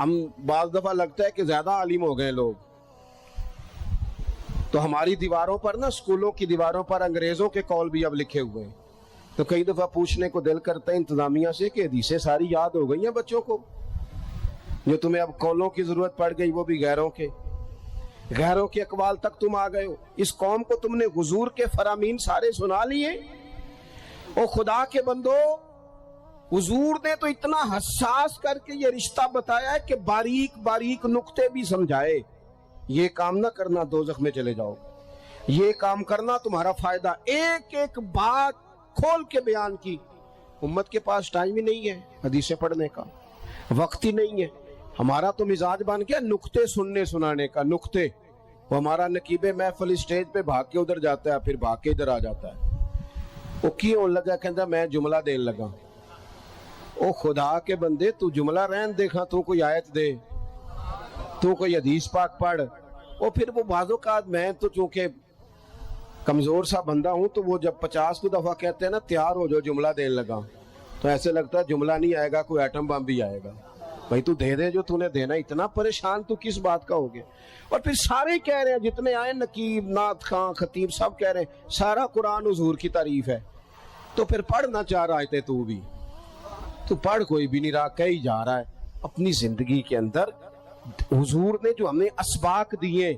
ہم بعض دفعہ لگتا ہے کہ زیادہ عالم ہو گئے لوگ، تو ہماری دیواروں پر نا، اسکولوں کی دیواروں پر انگریزوں کے قول بھی اب لکھے ہوئے ہیں، تو کئی دفعہ پوچھنے کو دل کرتا ہے انتظامیہ سے کہ حدیثیں ساری یاد ہو گئی ہیں بچوں کو، جو تمہیں اب قولوں کی ضرورت پڑ گئی وہ بھی غیروں کے اقوال تک تم آ گئے ہو۔ اس قوم کو تم نے حضور کے فرامین سارے سنا لیے۔ او خدا کے بندو، حضور نے تو اتنا حساس کر کے یہ رشتہ بتایا ہے کہ باریک باریک نقطے بھی سمجھائے، یہ کام نہ کرنا دوزخ میں چلے جاؤ، یہ کام کرنا تمہارا فائدہ، ایک ایک بات کھول کے بیان کی۔ امت کے پاس ٹائم ہی نہیں ہے حدیثیں پڑھنے کا، وقت ہی نہیں ہے۔ ہمارا تو مزاج بن گیا نقطے سننے سنانے کا، نقطے۔ وہ ہمارا نقیب محفل اسٹیج پہ بھاگ کے ادھر جاتا ہے، پھر بھاگ کے ادھر آ جاتا ہے۔ وہ کیوں لگا، کہتا میں جملہ دین لگا۔ او خدا کے بندے، تو جملہ رہن دیکھا، تو کوئی آیت دے، تو کوئی حدیث پاک پڑھ۔ اور پھر وہ بعض اوقات میں تو چونکہ کمزور سا بندہ ہوں، تو وہ جب 50 کو دفعہ کہتے ہیں نا تیار ہو جو جملہ دین لگا، تو ایسے لگتا ہے جملہ نہیں آئے گا، کوئی ایٹم بم بھی آئے گا۔ بھائی تو دے دے جو تو نے دینا، اتنا پریشان تو کس بات کا ہو گیا؟ اور پھر سارے کہہ رہے ہیں، جتنے آئے نقیب، نعت خان، خطیب، سب کہہ رہے ہیں سارا قرآن حضور کی تعریف ہے۔ تو پھر پڑھنا چاہ رہا ہے تو بھی تو پڑھ کوئی بھی نہیں رہا، کہی جا رہا ہے۔ اپنی زندگی کے اندر حضور نے جو ہمیں اسباق دیے،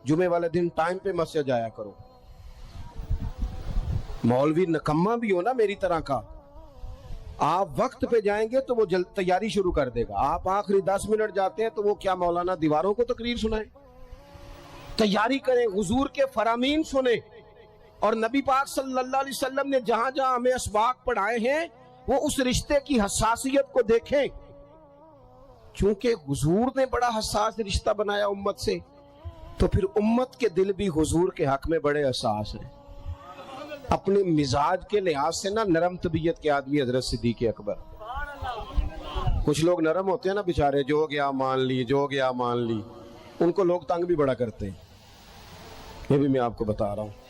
جمعے والے دن ٹائم پہ مسجد جایا کرو۔ مولوی نکمہ بھی ہو نا میری طرح کا، آپ وقت پہ جائیں گے تو وہ جلد تیاری شروع کر دے گا۔ آپ آخری 10 منٹ جاتے ہیں تو وہ کیا مولانا دیواروں کو تقریر سنائیں؟ تیاری کریں، حضور کے فرامین سنیں، اور نبی پاک صلی اللہ علیہ وسلم نے جہاں جہاں ہمیں اسباق پڑھائے ہیں وہ اس رشتے کی حساسیت کو دیکھیں، چونکہ حضور نے بڑا حساس رشتہ بنایا امت سے، تو پھر امت کے دل بھی حضور کے حق میں بڑے حساس ہیں۔ اپنے مزاج کے لحاظ سے نا نرم طبیعت کے آدمی حضرت صدیق اکبر۔ کچھ لوگ نرم ہوتے ہیں نا بیچارے، جو گیا مان لی، جو گیا مان لی، ان کو لوگ تنگ بھی بڑا کرتے ہیں۔ یہ بھی میں آپ کو بتا رہا ہوں،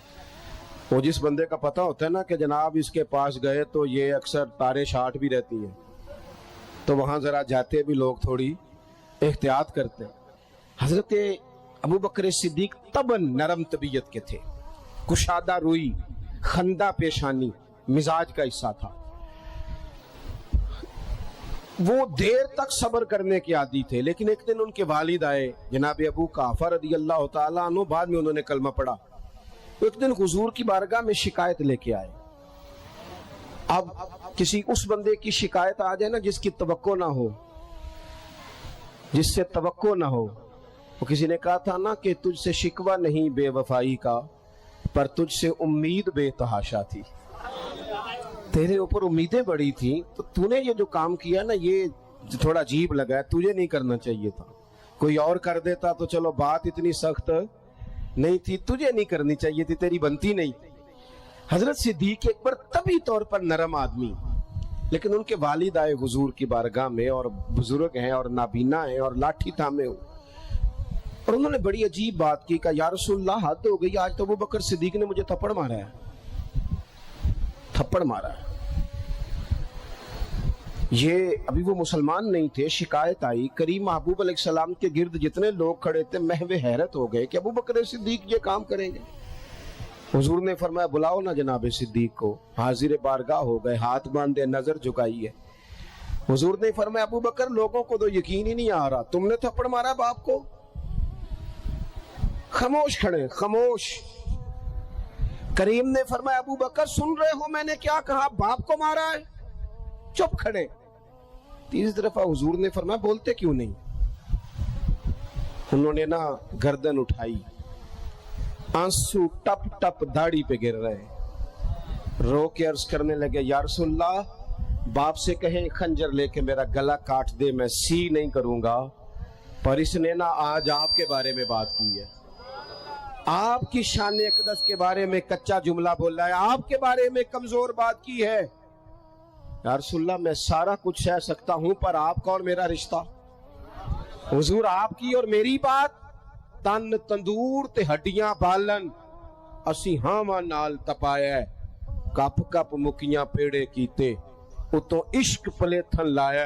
وہ جس بندے کا پتہ ہوتا ہے نا کہ جناب اس کے پاس گئے تو یہ اکثر تارے شاٹ بھی رہتی ہیں، تو وہاں ذرا جاتے بھی لوگ تھوڑی احتیاط کرتے ہیں۔ حضرت ابو بکر صدیق طبعاً نرم طبیعت کے تھے، کشادہ روئی، خندہ پیشانی مزاج کا حصہ تھا۔ وہ دیر تک صبر کرنے کے عادی تھے، لیکن ایک دن ان کے والد آئے جناب ابو قحافہ رضی اللہ تعالیٰ عنہ، بعد میں انہوں نے کلمہ پڑھا۔ ایک دن حضور کی بارگاہ میں شکایت لے کے آئے۔ اب کسی اس بندے کی شکایت آ جائے نا جس کی توقع نہ ہو، جس سے توقع نہ ہو، وہ کسی نے کہا تھا نا کہ تجھ سے شکوہ نہیں بے وفائی کا، پر تجھ سے امید بے تحاشا تھی۔ تیرے اوپر امیدیں بڑی تھیں، تو تو نے یہ جو کام کیا نا یہ تھوڑا عجیب لگا ہے، تجھے نہیں کرنا چاہیے تھا، کوئی اور کر دیتا تو چلو بات اتنی سخت نہیں تھی، تجھے نہیں کرنی چاہیے تھی، تیری بنتی نہیں۔ حضرت صدیق اکبر طبی طور پر نرم آدمی، لیکن ان کے والد آئے حضور کی بارگاہ میں، اور بزرگ ہیں اور نابینا ہیں اور لاٹھی تھامے ہو، اور انہوں نے بڑی عجیب بات کی، کہا یا رسول اللہ حد ہو گئی، آج تو ابو بکر صدیق نے مجھے تھپڑ مارا ہے، تھپڑ مارا ہے۔ یہ ابھی وہ مسلمان نہیں تھے، شکایت آئی، کریم محبوب علیہ السلام کے گرد جتنے لوگ کھڑے تھے محو حیرت ہو گئے کہ ابو بکر صدیق یہ کام کریں گے۔ حضور نے فرمایا بلاؤ نا جناب صدیق کو، حاضر بارگاہ ہو گئے، ہاتھ باندھے، نظر جھکائی ہے۔ حضور نے فرمایا ابو بکر لوگوں کو تو یقین ہی نہیں آ رہا، تم نے تھپڑ مارا باپ کو؟ خاموش کھڑے، خاموش۔ کریم نے فرمایا ابو بکر سن رہے ہو میں نے کیا کہا، باپ کو مارا ہے؟ چپ کھڑے۔ تیسری دفعہ حضور نے فرمایا بولتے کیوں نہیں؟ انہوں نے نا گردن اٹھائی، آنسو ٹپ ٹپ داڑھی پہ گر رہے، رو کے عرض کرنے لگے یا رسول اللہ باپ سے کہیں خنجر لے کے میرا گلا کاٹ دے، میں سی نہیں کروں گا، پر اس نے نا آج آپ کے بارے میں بات کی ہے، آپ کی شان اقدس کے بارے میں کچا جملہ بولا ہے، آپ کے بارے میں کمزور بات کی ہے۔ یا رسول اللہ میں سارا کچھ سہ سکتا ہوں، پر آپ کا اور میرا رشتہ، حضور آپ کی اور میری بات، تن تندور تے ہڈیاں بالن، اسی ہاواں نال تپایا، کپ کپ مکیاں پیڑے کیتے، اتوں عشق پلے تھن لایا،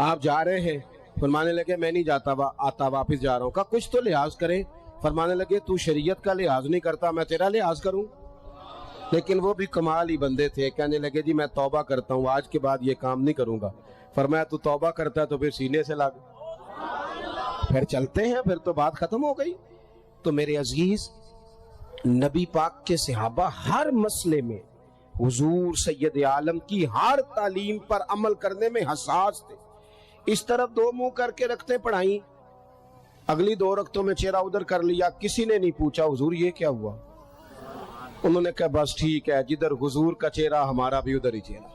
آپ جا رہے ہیں، فرمانے لگے میں نہیں جاتا آتا واپس جا رہا ہوں. کہا کچھ تو لحاظ کریں. فرمانے لگے تو شریعت کا لحاظ نہیں کرتا، میں تیرا لحاظ کروں؟ لیکن وہ بھی کمال ہی بندے تھے. کہنے لگے جی میں توبہ کرتا ہوں، آج کے بعد یہ کام نہیں کروں گا. فرمایا تو توبہ کرتا ہے تو پھر سینے سے لگ، پھر چلتے ہیں، پھر تو بات ختم ہو گئی. تو میرے عزیز، نبی پاک کے صحابہ ہر مسئلے میں حضور سید عالم کی ہر تعلیم پر عمل کرنے میں حساس تھے. اس طرف دو منہ کر کے رکھتے پڑھائیں، اگلی 2 رکعتوں میں چہرہ ادھر کر لیا، کسی نے نہیں پوچھا حضور یہ کیا ہوا. انہوں نے کہا بس ٹھیک ہے، جدھر حضور کا چہرہ ہمارا بھی ادھر ہی چہرہ.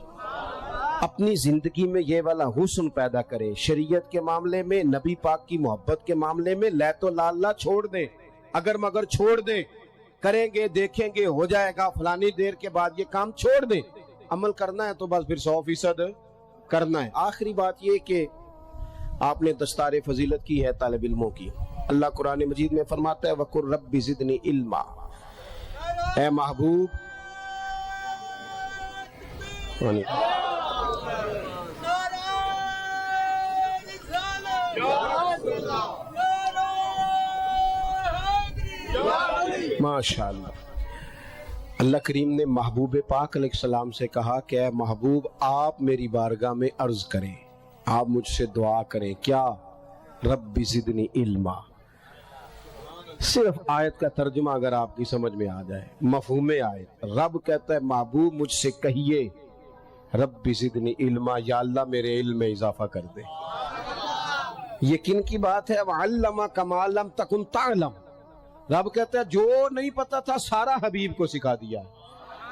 اپنی زندگی میں یہ والا حسن پیدا کریں. شریعت کے معاملے میں، نبی پاک کی محبت کے معاملے میں لیت و لالا چھوڑ دیں، اگر مگر چھوڑ دیں. کریں گے، دیکھیں گے، ہو جائے گا فلانی دیر کے بعد، یہ کام چھوڑ دیں. عمل کرنا ہے تو بس پھر 100% کرنا ہے. آخری بات یہ کہ آپ نے دستار فضیلت کی ہے طالب علموں کی. اللہ قرآن مجید میں فرماتا ہے وَقُلْ رَبِّ زِدْنِي عِلْمًا. اے محبوب، ماشاءاللہ، اللہ کریم نے محبوب پاک علیہ السلام سے کہا کہ اے محبوب آپ میری بارگاہ میں عرض کریں، آپ مجھ سے دعا کریں. کیا؟ رب زدنی علما. صرف آیت کا ترجمہ اگر آپ کی سمجھ میں آ جائے، مفہوم آیت، رب کہتا ہے محبوب مجھ سے کہیے رب زدنی علما، یا اللہ میرے علم میں اضافہ کر دے. یہ کن کی بات ہے؟ وَعَلَّمَكَ مَا لَمْ تَكُنْ تَعْلَمْ. رب کہتا ہے جو نہیں پتا تھا سارا حبیب کو سکھا دیا.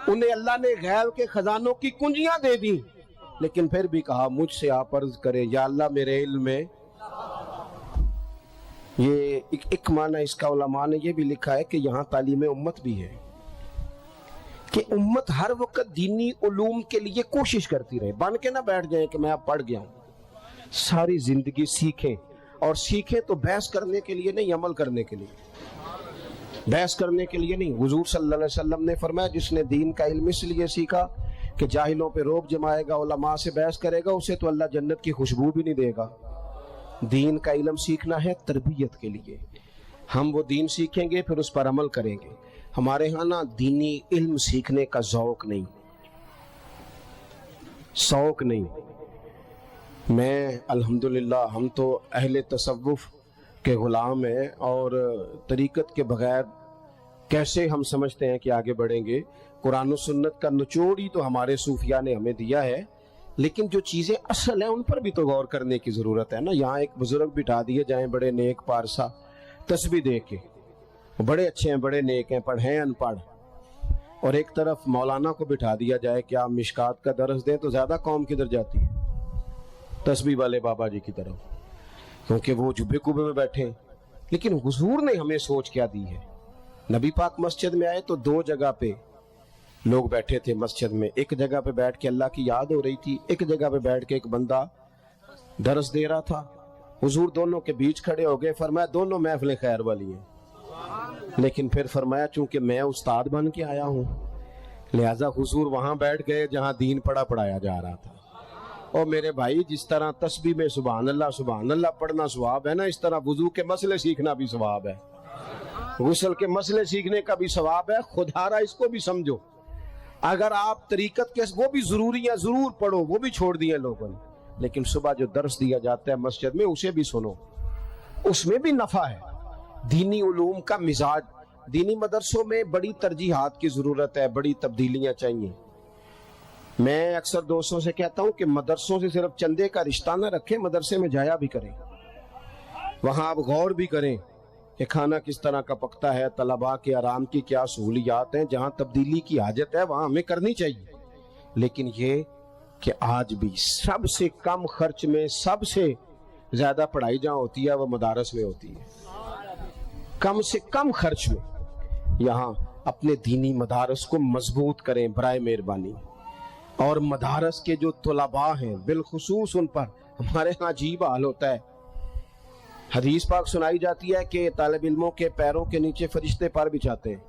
انہیں اللہ نے غیب کے خزانوں کی کنجیاں دے دی، لیکن پھر بھی کہا مجھ سے آپ عرض کریں یا اللہ میرے علم میں. یہ ایک معنی اس کا علماء نے یہ بھی لکھا ہے کہ یہاں تعلیم امت بھی ہے کہ امت ہر وقت دینی علوم کے لیے کوشش کرتی رہے. بن کے نہ بیٹھ جائیں کہ میں اب پڑھ گیا ہوں. ساری زندگی سیکھیں، اور سیکھیں تو بحث کرنے کے لیے نہیں، عمل کرنے کے لیے. بحث کرنے کے لیے نہیں. حضور صلی اللہ علیہ وسلم نے فرمایا جس نے دین کا علم اس لیے سیکھا کہ جاہلوں پہ روب جمائے گا، علماء سے بحث کرے گا، اسے تو اللہ جنت کی خوشبو بھی نہیں دے گا. دین کا علم سیکھنا ہے تربیت کے لیے. ہم وہ دین سیکھیں گے پھر اس پر عمل کریں گے. ہمارے ہاں نا دینی علم سیکھنے کا ذوق نہیں، شوق نہیں. میں الحمدللہ، ہم تو اہل تصوف کے غلام ہیں، اور طریقت کے بغیر کیسے ہم سمجھتے ہیں کہ آگے بڑھیں گے. قرآن و سنت کا نچوڑ ہی تو ہمارے صوفیاء نے ہمیں دیا ہے، لیکن جو چیزیں اصل ہیں ان پر بھی تو غور کرنے کی ضرورت ہے نا. یہاں ایک بزرگ بٹھا دیے جائیں بڑے نیک پارسا، تسبیح دے کے، بڑے اچھے ہیں، بڑے نیک ہیں، پڑھیں ان پڑھ، اور ایک طرف مولانا کو بٹھا دیا جائے کہ آپ مشکات کا درس دیں، تو زیادہ قوم کدھر جاتی ہے؟ تسبیح والے بابا جی کی طرف، کیونکہ وہ جبے کبے میں بیٹھے ہیں. لیکن حضور نے ہمیں سوچ کیا دی ہے. نبی پاک مسجد میں آئے تو 2 جگہ پہ لوگ بیٹھے تھے مسجد میں. ایک جگہ پہ بیٹھ کے اللہ کی یاد ہو رہی تھی، ایک جگہ پہ بیٹھ کے ایک بندہ درس دے رہا تھا. حضور دونوں کے بیچ کھڑے ہو گئے، فرمایا دونوں محفلیں خیر والی ہیں. لیکن پھر فرمایا چونکہ میں استاد بن کے آیا ہوں، لہٰذا حضور وہاں بیٹھ گئے جہاں دین پڑھایا جا رہا تھا. اور میرے بھائی، جس طرح تسبیح میں سبحان اللہ پڑھنا ثواب ہے نا، اس طرح وضو کے مسئلے سیکھنا بھی ثواب ہے، غسل کے مسئلے سیکھنے کا بھی ثواب ہے. خدا را اس کو بھی سمجھو. اگر آپ طریقت کے وہ بھی ضروری ہیں، ضرور پڑھو، وہ بھی چھوڑ دیے لوگوں نے، لیکن صبح جو درس دیا جاتا ہے مسجد میں اسے بھی سنو، اس میں بھی نفع ہے. دینی علوم کا مزاج، دینی مدرسوں میں بڑی ترجیحات کی ضرورت ہے، بڑی تبدیلیاں چاہیے. میں اکثر دوستوں سے کہتا ہوں کہ مدرسوں سے صرف چندے کا رشتہ نہ رکھیں، مدرسے میں جایا بھی کریں، وہاں آپ غور بھی کریں کہ کھانا کس طرح کا پکتا ہے، طلباء کے آرام کی کیا سہولیات ہیں. جہاں تبدیلی کی حاجت ہے وہاں ہمیں کرنی چاہیے. لیکن یہ کہ آج بھی سب سے کم خرچ میں سب سے زیادہ پڑھائی جہاں ہوتی ہے وہ مدارس میں ہوتی ہے. کم سے کم خرچ میں یہاں اپنے دینی مدارس کو مضبوط کریں برائے مہربانی. اور مدارس کے جو طلباء ہیں بالخصوص ان پر ہمارے ہاں عجیب حال ہوتا ہے. حدیث پاک سنائی جاتی ہے کہ طالب علموں کے پیروں کے نیچے فرشتے پر بچھاتے ہیں.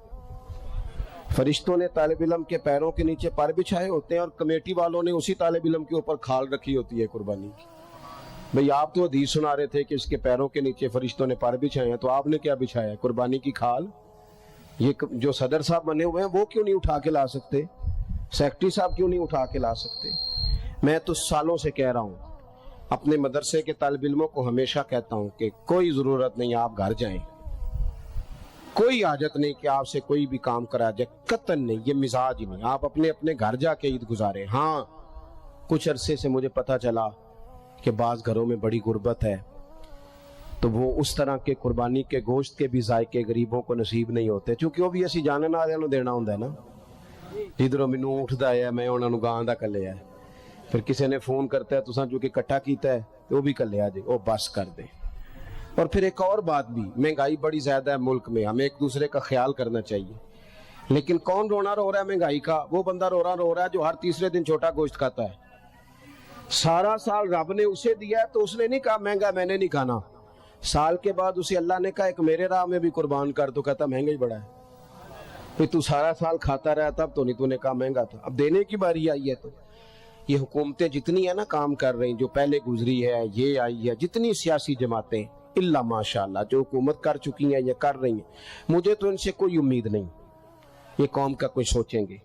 فرشتوں نے طالب علم کے پیروں کے نیچے پر بچھائے ہوتے ہیں، اور کمیٹی والوں نے اسی طالب علم کے اوپر کھال رکھی ہوتی ہے قربانی کی. بھئی آپ تو حدیث سنا رہے تھے کہ اس کے پیروں کے نیچے فرشتوں نے پر بچھائے ہیں، تو آپ نے کیا بچھایا ہے؟ قربانی کی کھال۔ یہ جو صدر صاحب بنے ہوئے ہیں وہ کیوں نہیں اٹھا کے لا سکتے؟ سیکٹری صاحب کیوں نہیں اٹھا کے لا سکتے؟ میں تو سالوں سے کہہ رہا ہوں، اپنے مدرسے کے طالب علموں کو ہمیشہ کہتا ہوں کہ کوئی ضرورت نہیں آپ گھر جائیں، کوئی حاجت نہیں کہ آپ سے کوئی بھی کام کرا جائے، قطعاً نہیں، یہ مزاج ہی نہیں۔ آپ اپنے گھر جا کے عید گزارے۔ ہاں کچھ عرصے سے مجھے پتا چلا کہ بعض گھروں میں بڑی غربت ہے، تو وہ اس طرح کے قربانی کے گوشت کے بھی ذائقے غریبوں کو نصیب نہیں ہوتے، چونکہ وہ بھی اسی جانن والوں نوں دینا ہوندا ہے نا۔ جدھروں مینوں اونٹ دا ہے میں انہاں نوں گاں دا کلیا ہے، پھر کسی نے فون کرتا ہے تساں جو کہ اکٹھا کیتا ہے تو وہ بھی کلیا جے، وہ بس کر دے۔ اور پھر ایک اور بات بھی، مہنگائی بڑی زیادہ ہے ملک میں، ہمیں ایک دوسرے کا خیال کرنا چاہیے، لیکن کون رونا رو رہا ہے مہنگائی کا؟ وہ بندہ رو رہا ہے جو ہر تیسرے دن چھوٹا گوشت کھاتا ہے۔ سارا سال رب نے اسے دیا ہے تو اس نے نہیں کہا مہنگا میں نے نہیں کھانا، سال کے بعد اسے اللہ نے کہا ایک میرے راہ میں بھی قربان کر، تو کہتا مہنگا ہی بڑا ہے۔ پھر تو سارا سال کھاتا رہا تب تو نہیں، تو نے کہا مہنگا تھا، اب دینے کی باری آئی ہے۔ تو یہ حکومتیں جتنی ہیں نا کام کر رہی، جو پہلے گزری ہے، یہ آئی ہے، جتنی سیاسی جماعتیں اللہ ماشاءاللہ جو حکومت کر چکی ہیں یا کر رہی ہیں، مجھے تو ان سے کوئی امید نہیں یہ قوم کا کوئی سوچیں گے۔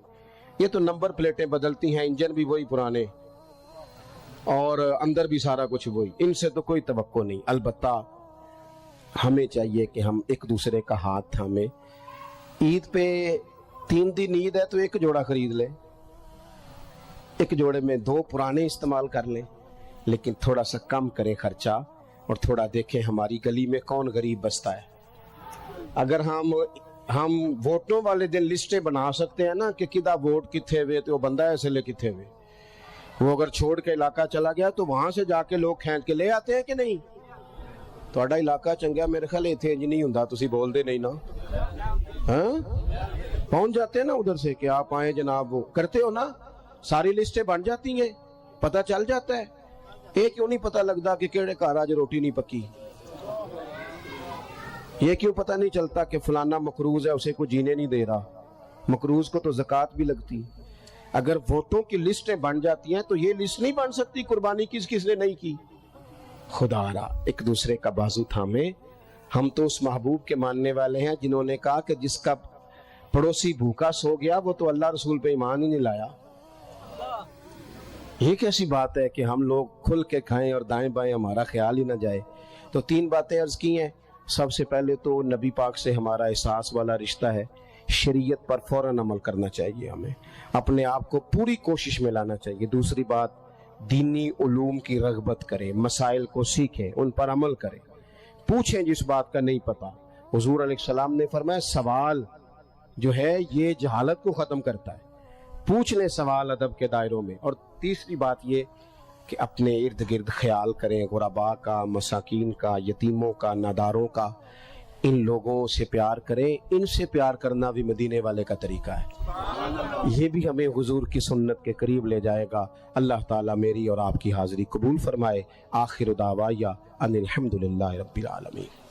یہ تو نمبر پلیٹیں بدلتی ہیں، انجن بھی وہی پرانے اور اندر بھی سارا کچھ وہی، ان سے تو کوئی توقع نہیں۔ البتہ ہمیں چاہیے کہ ہم ایک دوسرے کا ہاتھ تھامیں۔ عید پہ 3 دن عید ہے تو ایک جوڑا خرید لیں، ایک جوڑے میں 2 پرانے استعمال کر لیں، لیکن تھوڑا سا کم کریں خرچہ، اور تھوڑا دیکھیں ہماری گلی میں کون غریب بستا ہے۔ اگر ہم ووٹوں والے دن لسٹیں بنا سکتے ہیں نا کہ کدا ووٹ کتھے ہوئے تو وہ بندہ ایسے لے کتھے ہوئے، وہ اگر چھوڑ کے علاقہ چلا گیا تو وہاں سے جا کے لوگ کھینچ کے لے آتے ہیں کہ نہیں؟ تھوڑا علاقہ چنگیا میرے خیال اتنے انج نہیں ہوندا، تسی بول دے نہیں نا، ہاں پہنچ جاتے ہیں نا ادھر سے کہ آپ آئیں جناب، وہ کرتے ہو نا، ساری لسٹیں بن جاتی ہیں، پتہ چل جاتا ہے۔ یہ کیوں نہیں پتہ لگتا کہ کیڑے گھر آج روٹی نہیں پکی؟ یہ کیوں پتہ نہیں چلتا کہ فلانا مقروض ہے اسے کوئی جینے نہیں دے رہا؟ مقروض کو تو زکوٰۃ بھی لگتی۔ اگر ووٹوں کی لسٹیں بن جاتی ہیں تو یہ لسٹ نہیں بن سکتی قربانی کس کس نے نہیں کی۔ خدا را ایک دوسرے کا بازو تھامے۔ ہم تو اس محبوب کے ماننے والے ہیں جنہوں نے کہا کہ جس کا پڑوسی بھوکا سو گیا وہ تو اللہ رسول پہ ایمان ہی نہیں لایا۔ یہ کیسی بات ہے کہ ہم لوگ کھل کے کھائیں اور دائیں بائیں ہمارا خیال ہی نہ جائے؟ تو 3 باتیں عرض کی ہیں۔ سب سے پہلے تو نبی پاک سے ہمارا احساس والا رشتہ ہے، شریعت پر فوراً عمل کرنا چاہیے، ہمیں اپنے آپ کو پوری کوشش میں لانا چاہیے۔ دوسری بات، دینی علوم کی رغبت کریں، مسائل کو سیکھیں، ان پر عمل کریں، پوچھیں جس بات کا نہیں پتا۔ حضور علیہ السلام نے فرمایا سوال جو ہے یہ جہالت کو ختم کرتا ہے، پوچھ لیں سوال ادب کے دائروں میں۔ اور تیسری بات یہ کہ اپنے ارد گرد خیال کریں، غرباء کا، مساکین کا، یتیموں کا، ناداروں کا، ان لوگوں سے پیار کریں۔ ان سے پیار کرنا بھی مدینے والے کا طریقہ ہے، یہ بھی ہمیں حضور کی سنت کے قریب لے جائے گا۔ اللہ تعالیٰ میری اور آپ کی حاضری قبول فرمائے۔ آخر دعوایا ان الحمدللہ رب العالمین۔